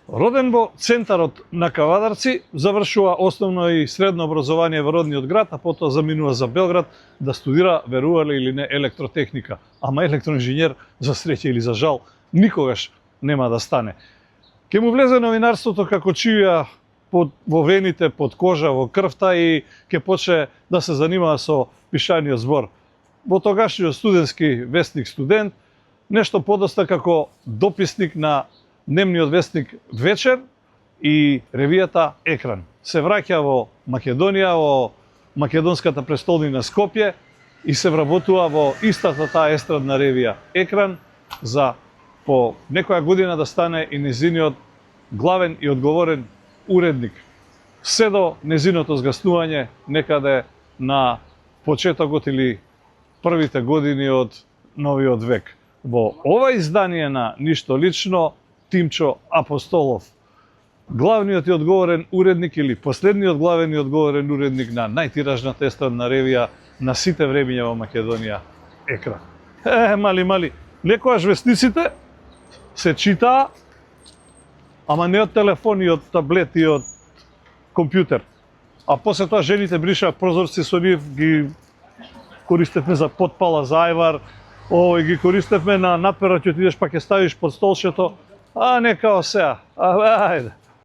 Роден во центарот на Кавадарци, завршува основно и средно образование во родниот град, а потоа заминува за Белград да студира, верувале или не, електротехника. Ама електроинженер, за среќа или за жал, никогаш нема да стане. Ке му влезе новинарството како чија во вените, под кожа, во крвта и ке почне да се занимава со пишаниот збор. Во тогашниот студентски вестник Студент, нешто подоста како дописник на дневниот вестник Вечер и ревијата Екран. Се враќа во Македонија, во македонската престолнина Скопје и се вработува во истата таа естрадна ревија Екран за по некоја година да стане и незиниот главен и одговорен уредник. Се до незиното згаснување некаде на почетокот или првите години од новиот век. Во ова издание на Ништо лично, Тимчо Апостолов, главниот и одговорен уредник или последниот главен и одговорен уредник на најтиражната естрадна ревија на сите времиња во Македонија Екран. Мали, некојаш вестниците се читаа, ама не од телефон и од таблет и од компјутер. А после тоа жените бришаа прозорци со нив, ги користевме за подпала за ајвар, ги користевме на надперање, отидеш па ќе ставиш под столчето, а не као сеа. Ајде.